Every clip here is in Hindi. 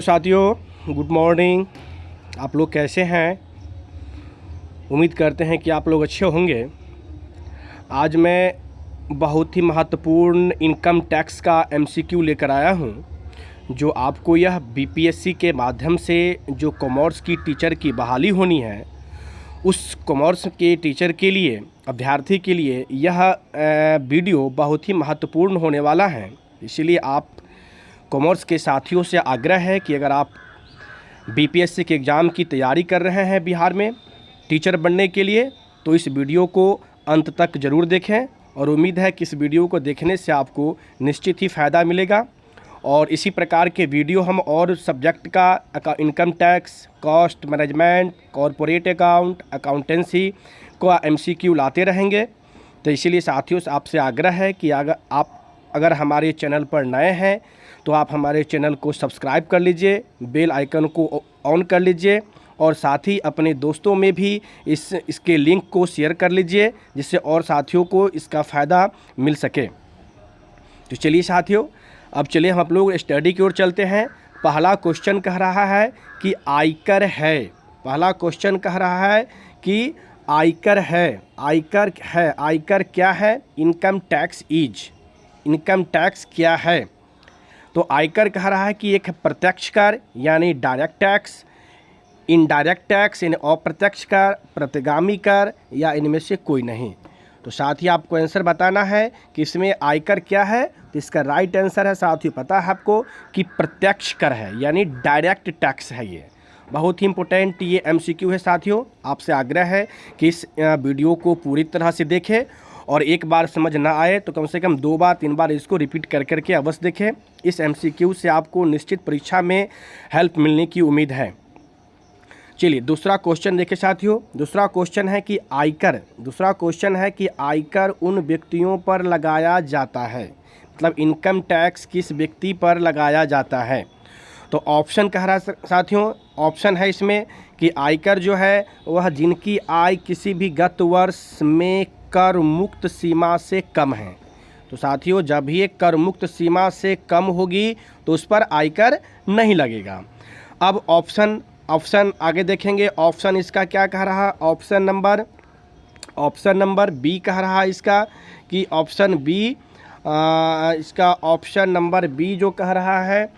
साथियों गुड मॉर्निंग। आप लोग कैसे हैं? उम्मीद करते हैं कि आप लोग अच्छे होंगे। आज मैं बहुत ही महत्वपूर्ण इनकम टैक्स का एमसीक्यू लेकर आया हूं, जो आपको यह बीपीएससी के माध्यम से जो कॉमर्स की टीचर की बहाली होनी है, उस कॉमर्स के टीचर के लिए, अभ्यर्थी के लिए यह वीडियो बहुत ही महत्वपूर्ण होने वाला है। इसीलिए आप कॉमर्स के साथियों से आग्रह है कि अगर आप बीपीएससी के एग्ज़ाम की तैयारी कर रहे हैं बिहार में टीचर बनने के लिए, तो इस वीडियो को अंत तक ज़रूर देखें और उम्मीद है कि इस वीडियो को देखने से आपको निश्चित ही फ़ायदा मिलेगा। और इसी प्रकार के वीडियो हम और सब्जेक्ट का income tax, cost management, corporate account, accountancy को एमसीक्यू लाते रहेंगे। तो इसीलिए साथियों से आपसे आग्रह है कि अगर हमारे चैनल पर नए हैं तो आप हमारे चैनल को सब्सक्राइब कर लीजिए, बेल आइकन को ऑन कर लीजिए और साथ ही अपने दोस्तों में भी इसके लिंक को शेयर कर लीजिए, जिससे और साथियों को इसका फ़ायदा मिल सके। तो चलिए साथियों, अब चलिए हम लोग स्टडी की ओर चलते हैं। पहला क्वेश्चन कह रहा है कि आयकर है। पहला क्वेश्चन कह रहा है कि आयकर है। आयकर है, आयकर क्या है? Income tax is. Income tax क्या है? तो आयकर कह रहा है कि एक प्रत्यक्ष कर यानी डायरेक्ट टैक्स, इनडायरेक्ट टैक्स यानी अप्रत्यक्ष कर, प्रतिगामी कर, या इनमें से कोई नहीं। तो साथ ही आपको आंसर बताना है कि इसमें आयकर क्या है। तो इसका राइट आंसर है साथियों, पता है आपको कि प्रत्यक्ष कर है यानी डायरेक्ट टैक्स है। ये बहुत ही इंपॉर्टेंट ये एमसीक्यू है साथियों। आपसे आग्रह है कि इस वीडियो को पूरी तरह से देखें और एक बार समझ ना आए तो कम से कम 2 बार 3 बार इसको रिपीट कर करके अवश्य देखें। इस एमसीक्यू से आपको निश्चित परीक्षा में हेल्प मिलने की उम्मीद है। चलिए दूसरा क्वेश्चन देखें साथियों। दूसरा क्वेश्चन है कि आयकर उन व्यक्तियों पर लगाया जाता है, मतलब इनकम टैक्स किस व्यक्ति पर लगाया जाता है। तो ऑप्शन कह रहा है साथियों, ऑप्शन है इसमें कि आयकर जो है वह जिनकी आय किसी भी गत वर्ष में कर मुक्त सीमा से कम है। तो साथियों, जब भी एक कर मुक्त सीमा से कम होगी तो उस पर आयकर नहीं लगेगा। अब ऑप्शन आगे देखेंगे। ऑप्शन इसका क्या कह रहा है? ऑप्शन नंबर बी कह रहा है इसका कि ऑप्शन बी, इसका ऑप्शन नंबर बी जो कह रहा है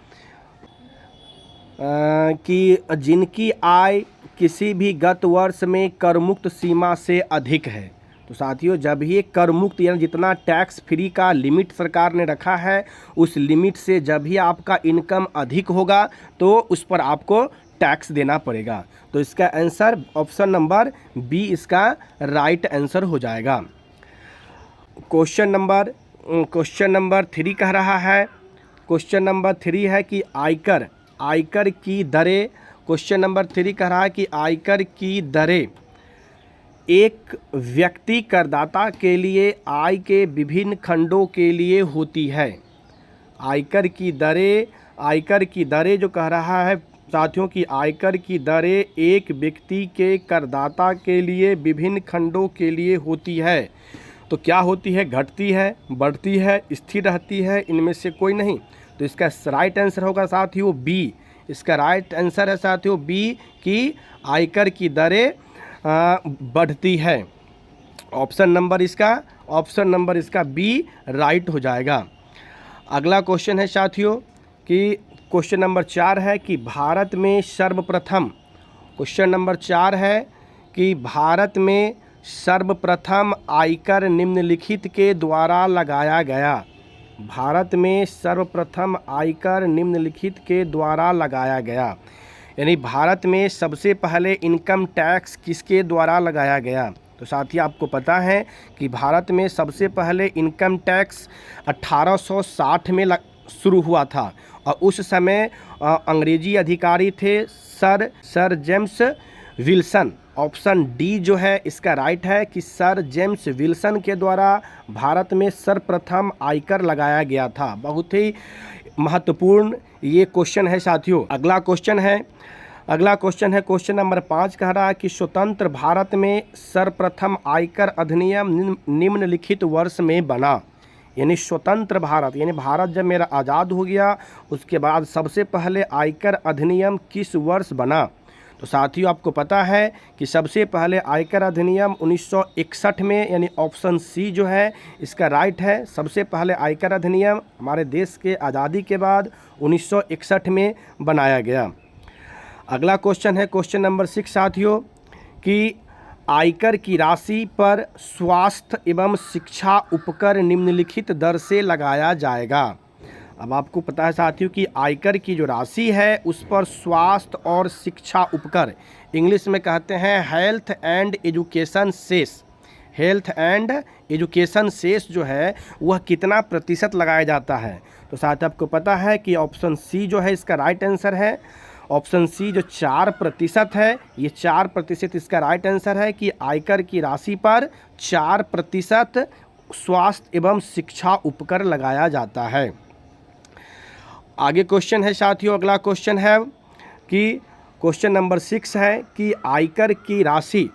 कि जिनकी आय किसी भी गत वर्ष में कर मुक्त सीमा से अधिक है। तो साथियों, जब ये कर मुक्त यानी जितना टैक्स फ्री का लिमिट सरकार ने रखा है, उस लिमिट से जब भी आपका इनकम अधिक होगा तो उस पर आपको टैक्स देना पड़ेगा। तो इसका आंसर ऑप्शन नंबर बी इसका राइट आंसर हो जाएगा। क्वेश्चन नंबर 3 कह रहा है। क्वेश्चन नंबर 3 है कि आयकर की दरें। क्वेश्चन नंबर 3 कह रहा है कि आयकर की दरें एक व्यक्ति करदाता के लिए आय के विभिन्न खंडों के लिए होती है। आयकर की दरें जो कह रहा है साथियों की आयकर की दरें एक व्यक्ति के करदाता के लिए विभिन्न खंडों के लिए होती है। तो क्या होती है? घटती है, बढ़ती है, स्थिर रहती है, इनमें से कोई नहीं। तो इसका राइट आंसर होगा साथियों बी। इसका राइट आंसर है साथियों बी कि आयकर की दरें बढ़ती है। ऑप्शन नंबर इसका बी राइट हो जाएगा। अगला क्वेश्चन है साथियों कि क्वेश्चन नंबर 4 है कि भारत में सर्वप्रथम आयकर निम्नलिखित के द्वारा लगाया गया। भारत में सर्वप्रथम आयकर निम्नलिखित के द्वारा लगाया गया, यानी भारत में सबसे पहले इनकम टैक्स किसके द्वारा लगाया गया। तो साथ ही आपको पता है कि भारत में सबसे पहले इनकम टैक्स 1860 में शुरू हुआ था और उस समय अंग्रेजी अधिकारी थे sir James Wilson. Option D जो है इसका राइट है कि सर जेम्स विल्सन के द्वारा भारत में सर्वप्रथम आयकर लगाया गया था। बहुत ही महत्वपूर्ण ये क्वेश्चन है साथियों। अगला क्वेश्चन है क्वेश्चन नंबर 5 कह रहा है कि स्वतंत्र भारत में सर्वप्रथम आयकर अधिनियम निम्नलिखित वर्ष में बना। यानी स्वतंत्र भारत, यानी भारत जब मेरा आज़ाद हो गया उसके बाद सबसे पहले आयकर अधिनियम किस वर्ष बना? तो साथियों आपको पता है कि सबसे पहले आयकर अधिनियम 1961 में, यानी ऑप्शन सी जो है इसका राइट है। सबसे पहले आयकर अधिनियम हमारे देश के आज़ादी के बाद 1961 में बनाया गया। अगला क्वेश्चन है क्वेश्चन नंबर 6 साथियों, कि आयकर की राशि पर स्वास्थ्य एवं शिक्षा उपकर निम्नलिखित दर से लगाया जाएगा। अब आपको पता है साथियों कि आयकर की जो राशि है उस पर स्वास्थ्य और शिक्षा उपकर, इंग्लिश में कहते हैं health and education cess, health and education cess जो है वह कितना प्रतिशत लगाया जाता है? तो साथ आपको पता है कि ऑप्शन सी जो है इसका राइट आंसर है। ऑप्शन सी जो 4% है, ये 4% इसका राइट आंसर है कि आयकर की राशि पर 4% स्वास्थ्य एवं शिक्षा उपकर लगाया जाता है। आगे क्वेश्चन है साथियों, अगला क्वेश्चन है कि क्वेश्चन नंबर 6 है कि आयकर की राशि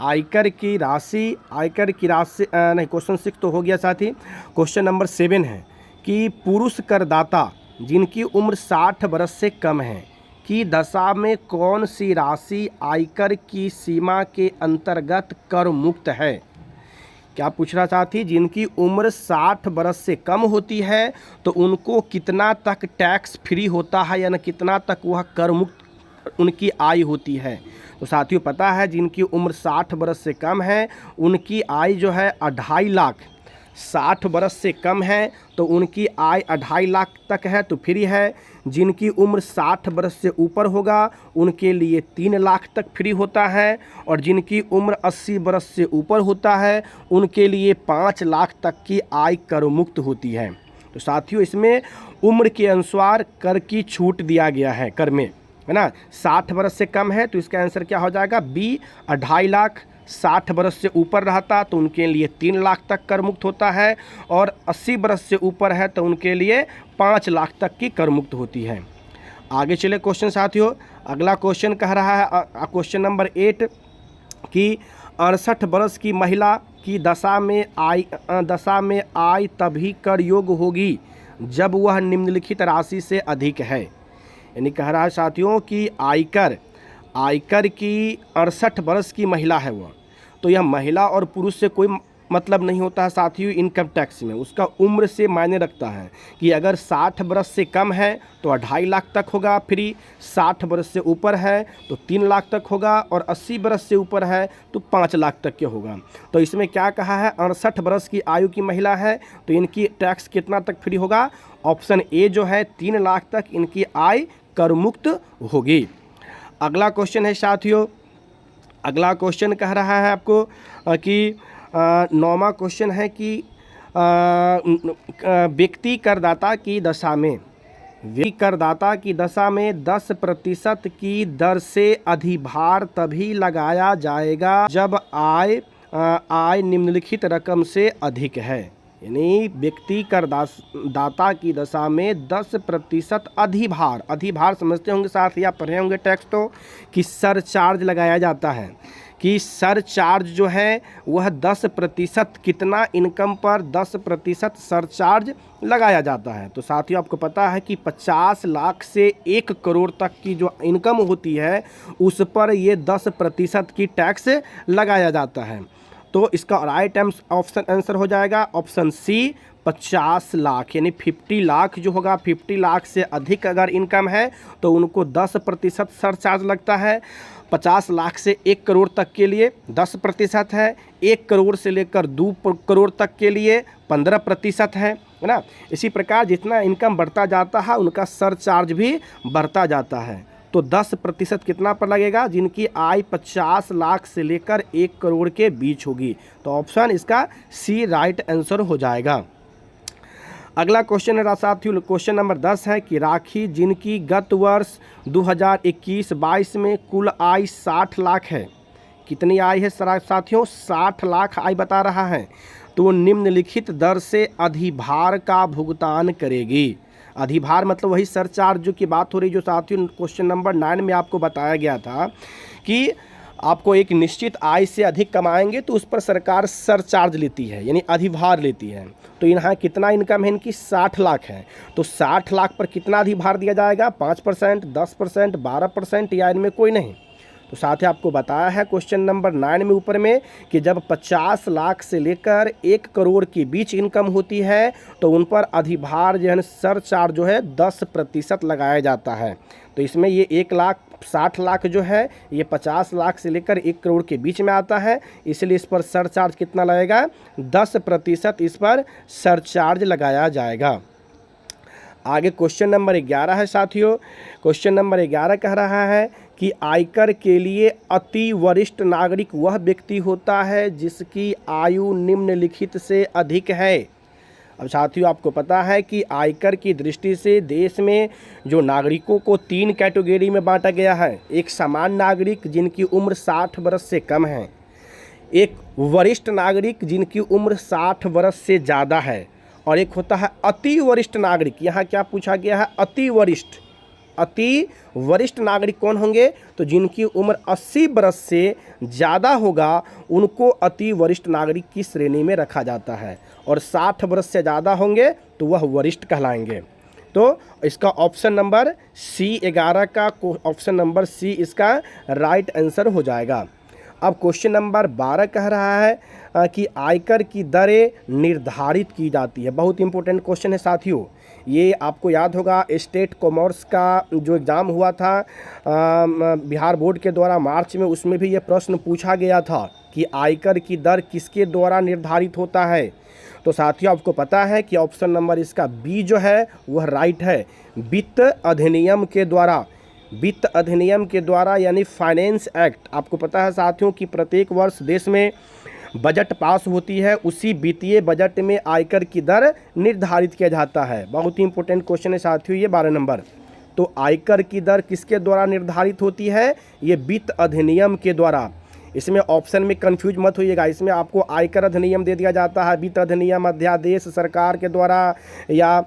नहीं, क्वेश्चन 6 तो हो गया साथी। क्वेश्चन नंबर 7 है कि पुरुष करदाता जिनकी उम्र 60 वर्ष से कम है की दशा में कौन सी राशि आयकर की सीमा के अंतर्गत कर मुक्त है? क्या पूछ रहा साथी? जिनकी उम्र 60 वर्ष से कम होती है तो उनको कितना तक टैक्स फ्री होता है, यानी कितना तक वह कर मुक्त उनकी आय होती है? तो साथियों पता है जिनकी उम्र 60 वर्ष से कम है उनकी आय जो है 2.5 लाख, 60 वर्ष से कम है तो उनकी आय 2.5 लाख तक है तो फ्री है। जिनकी उम्र 60 वर्ष से ऊपर होगा उनके लिए 3 लाख तक फ्री होता है, और जिनकी उम्र 80 वर्ष से ऊपर होता है उनके लिए 5 लाख तक की आय कर मुक्त होती है। तो साथियों इसमें उम्र के अनुसार कर की छूट दिया गया है कर में, है ना। 60 वर्ष से कम है तो इसका आंसर क्या हो जाएगा? बी 2.5 लाख। 60 वर्ष से ऊपर रहता तो उनके लिए 3 लाख तक कर मुक्त होता है, और 80 वर्ष से ऊपर है तो उनके लिए 5 लाख तक की कर मुक्त होती है। आगे चले क्वेश्चन साथियों, अगला क्वेश्चन कह रहा है क्वेश्चन नंबर 8 कि 68 वर्ष की महिला की दशा में आय तभी कर योग्य होगी जब वह निम्नलिखित राशि से अधिक है। यानी कह रहा है साथियों कि आयकर की 68 वर्ष की महिला है वह, तो यह महिला और पुरुष से कोई मतलब नहीं होता है साथियों इनकम टैक्स में, उसका उम्र से मायने रखता है कि अगर 60 वर्ष से कम है तो 2.5 लाख तक होगा फ्री, 60 वर्ष से ऊपर है तो 3 लाख तक होगा, और 80 वर्ष से ऊपर है तो 5 लाख तक के होगा। तो इसमें क्या कहा है? 68 वर्ष की आयु की महिला है तो इनकी टैक्स कितना तक फ्री होगा? ऑप्शन ए जो है 3 लाख तक इनकी आय कर मुक्त होगी। अगला क्वेश्चन है साथियों, अगला क्वेश्चन कह रहा है आपको कि 9वां क्वेश्चन है कि व्यक्ति करदाता की दशा में 10% की दर से अधिभार तभी लगाया जाएगा जब आय निम्नलिखित रकम से अधिक है। यानी व्यक्ति करदाता की दशा में 10% अधिभार समझते होंगे साथ या पढ़े होंगे टेक्स्ट तो, कि सरचार्ज लगाया जाता है, कि सरचार्ज जो है वह 10% कितना इनकम पर 10% सरचार्ज लगाया जाता है। तो साथियों आपको पता है कि 50 लाख से 1 करोड़ तक की जो इनकम होती है उस पर ये 10% की टैक्स लगाया जाता है। तो इसका राइट ऑप्शन आंसर हो जाएगा ऑप्शन सी 50 लाख, यानी 50 लाख जो होगा, 50 लाख से अधिक अगर इनकम है तो उनको 10% सरचार्ज लगता है। 50 लाख से 1 करोड़ तक के लिए 10% है, 1 करोड़ से लेकर 2 करोड़ तक के लिए 15% है ना। इसी प्रकार जितना इनकम बढ़ता जाता है उनका सरचार्ज भी बढ़ता जाता है। तो 10% कितना पर लगेगा? जिनकी आय 50 लाख से लेकर 1 करोड़ के बीच होगी। तो ऑप्शन इसका सी राइट आंसर हो जाएगा। अगला क्वेश्चन है साथियों, क्वेश्चन नंबर 10 है कि राखी जिनकी गत वर्ष 2021-22 में कुल आय 60 लाख है, कितनी आय है साथियों? 60 लाख आय बता रहा है, तो वो निम्नलिखित दर से अधिभार का भुगतान करेगी। अधिभार मतलब वही सरचार्ज जो की बात हो रही जो साथियों क्वेश्चन नंबर 9 में आपको बताया गया था कि आपको एक निश्चित आय से अधिक कमाएंगे तो उस पर सरकार सरचार्ज लेती है, यानी अधिभार लेती है। तो यहाँ कितना इनकम है इनकी, 60 लाख है। तो 60 लाख पर कितना अधिभार दिया जाएगा, 5%, 10%, 12% या इनमें कोई नहीं। तो साथ ही आपको बताया है क्वेश्चन नंबर 9 में ऊपर में कि जब 50 लाख से लेकर 1 करोड़ के बीच इनकम होती है तो उन पर अधिभार जो है सरचार्ज जो है 10% लगाया जाता है। तो इसमें ये 1,60 लाख जो है ये 50 लाख से लेकर 1 करोड़ के बीच में आता है, इसलिए इस पर सरचार्ज कितना लगेगा, 10% इस पर सरचार्ज लगाया जाएगा। आगे क्वेश्चन नंबर 11 है साथियों। क्वेश्चन नंबर 11 कह रहा है कि आयकर के लिए अति वरिष्ठ नागरिक वह व्यक्ति होता है जिसकी आयु निम्नलिखित से अधिक है। अब साथियों आपको पता है कि आयकर की दृष्टि से देश में जो नागरिकों को 3 कैटेगरी में बांटा गया है। एक सामान्य नागरिक जिनकी उम्र 60 वर्ष से कम है, एक वरिष्ठ नागरिक जिनकी उम्र 60 वर्ष से ज़्यादा है, और एक होता है अति वरिष्ठ नागरिक। यहाँ क्या पूछा गया है, अति वरिष्ठ। अति वरिष्ठ नागरिक कौन होंगे, तो जिनकी उम्र 80 वर्ष से ज़्यादा होगा उनको अति वरिष्ठ नागरिक की श्रेणी में रखा जाता है, और 60 वर्ष से ज़्यादा होंगे तो वह वरिष्ठ कहलाएंगे। तो इसका ऑप्शन नंबर सी 11 का ऑप्शन नंबर सी इसका राइट आंसर हो जाएगा। अब क्वेश्चन नंबर 12 कह रहा है कि आयकर की दरें निर्धारित की जाती है। बहुत इंपॉर्टेंट क्वेश्चन है साथियों। ये आपको याद होगा स्टेट कॉमर्स का जो एग्ज़ाम हुआ था बिहार बोर्ड के द्वारा मार्च में, उसमें भी ये प्रश्न पूछा गया था कि आयकर की दर किसके द्वारा निर्धारित होता है। तो साथियों आपको पता है कि ऑप्शन नंबर इसका बी जो है वह राइट है, वित्त अधिनियम के द्वारा। वित्त अधिनियम के द्वारा यानी फाइनेंस एक्ट। आपको पता है साथियों कि प्रत्येक वर्ष देश में बजट पास होती है, उसी वित्तीय बजट में आयकर की दर निर्धारित किया जाता है। बहुत ही इंपॉर्टेंट क्वेश्चन है साथियों ये 12 नंबर। तो आयकर की दर किसके द्वारा निर्धारित होती है, ये वित्त अधिनियम के द्वारा। इसमें ऑप्शन में कंफ्यूज मत होइएगा, इसमें आपको आयकर अधिनियम दे दिया जाता है, वित्त अधिनियम अध्यादेश सरकार के द्वारा या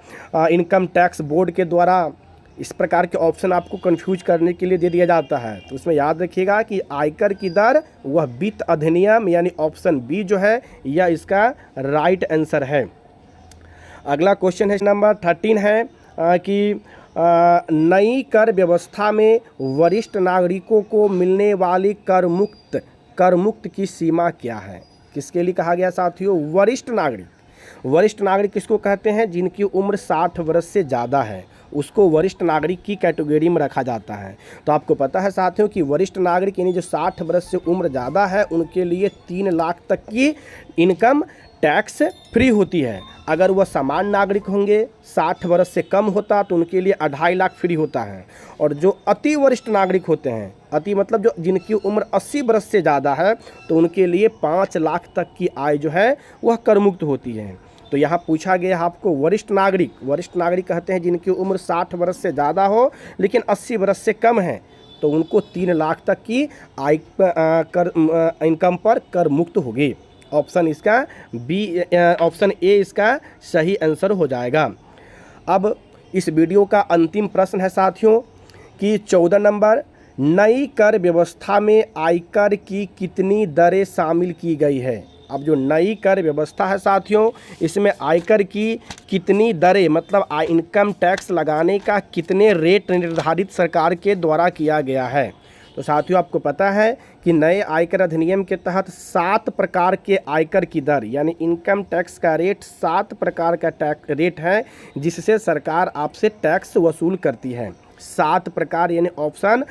इनकम टैक्स बोर्ड के द्वारा। इस प्रकार के ऑप्शन आपको कंफ्यूज करने के लिए दे दिया जाता है। तो उसमें याद रखिएगा कि आयकर की दर वह वित्त अधिनियम यानी ऑप्शन बी जो है यह इसका राइट आंसर है। अगला क्वेश्चन है नंबर 13 है कि नई कर व्यवस्था में वरिष्ठ नागरिकों को मिलने वाली कर मुक्त की सीमा क्या है। किसके लिए कहा गया साथियों, वरिष्ठ नागरिक। वरिष्ठ नागरिक किसको कहते हैं, जिनकी उम्र 60 वर्ष से ज़्यादा है, उसको वरिष्ठ नागरिक की कैटेगरी में रखा जाता है। तो आपको पता है साथियों कि वरिष्ठ नागरिक यानी जो 60 वर्ष से उम्र ज़्यादा है उनके लिए 3 लाख तक की इनकम टैक्स फ्री होती है। अगर वह सामान्य नागरिक होंगे, 60 वर्ष से कम होता तो उनके लिए 2.5 लाख फ्री होता है। और जो अति वरिष्ठ नागरिक होते हैं, अति मतलब जो जिनकी उम्र 80 वर्ष से ज़्यादा है, तो उनके लिए 5 लाख तक की आय जो है वह कर मुक्त होती है। तो यहाँ पूछा गया आपको वरिष्ठ नागरिक कहते हैं जिनकी उम्र 60 वर्ष से ज़्यादा हो लेकिन 80 वर्ष से कम है, तो उनको 3 लाख तक की आय इनकम पर कर मुक्त होगी। ऑप्शन इसका बी, ऑप्शन ए इसका सही आंसर हो जाएगा। अब इस वीडियो का अंतिम प्रश्न है साथियों कि 14 नंबर, नई कर व्यवस्था में आयकर की कितनी दरें शामिल की गई है। अब जो नई कर व्यवस्था है साथियों, इसमें आयकर की कितनी दरें मतलब इनकम टैक्स लगाने का कितने रेट निर्धारित सरकार के द्वारा किया गया है। तो साथियों आपको पता है कि नए आयकर अधिनियम के तहत 7 प्रकार के आयकर की दर यानी इनकम टैक्स का रेट 7 प्रकार का टैक्स रेट है जिससे सरकार आपसे टैक्स वसूल करती है। 7 प्रकार यानी ऑप्शन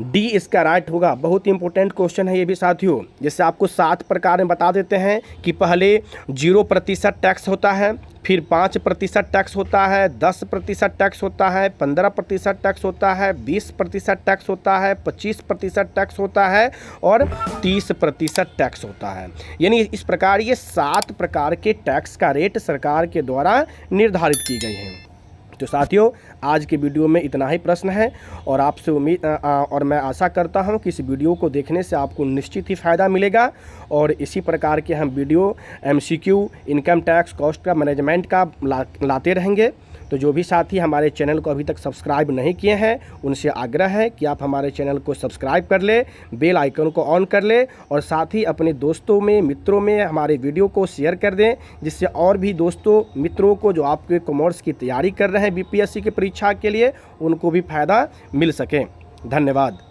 डी इसका राइट होगा। बहुत इंपॉर्टेंट क्वेश्चन है ये भी साथियों। जैसे आपको 7 प्रकार में बता देते हैं कि पहले 0% टैक्स होता है, फिर 5% टैक्स होता है, 10% टैक्स होता है, 15% टैक्स होता है, 20% टैक्स होता है, 25% टैक्स होता है और 30% टैक्स होता है। यानी इस प्रकार ये 7 प्रकार के टैक्स का रेट सरकार के द्वारा निर्धारित की गई हैं। तो साथियों आज के वीडियो में इतना ही प्रश्न है और आपसे उम्मीद और मैं आशा करता हूं कि इस वीडियो को देखने से आपको निश्चित ही फ़ायदा मिलेगा और इसी प्रकार के हम video MCQ, income tax, cost का मैनेजमेंट का लाते रहेंगे। तो जो भी साथी हमारे चैनल को अभी तक सब्सक्राइब नहीं किए हैं, उनसे आग्रह है कि आप हमारे चैनल को सब्सक्राइब कर ले, बेल आइकन को ऑन कर ले और साथ ही अपने दोस्तों में, मित्रों में हमारे वीडियो को शेयर कर दें, जिससे और भी दोस्तों मित्रों को जो आपके कॉमर्स की तैयारी कर रहे हैं बीपीएससी की परीक्षा के लिए, उनको भी फ़ायदा मिल सके। धन्यवाद।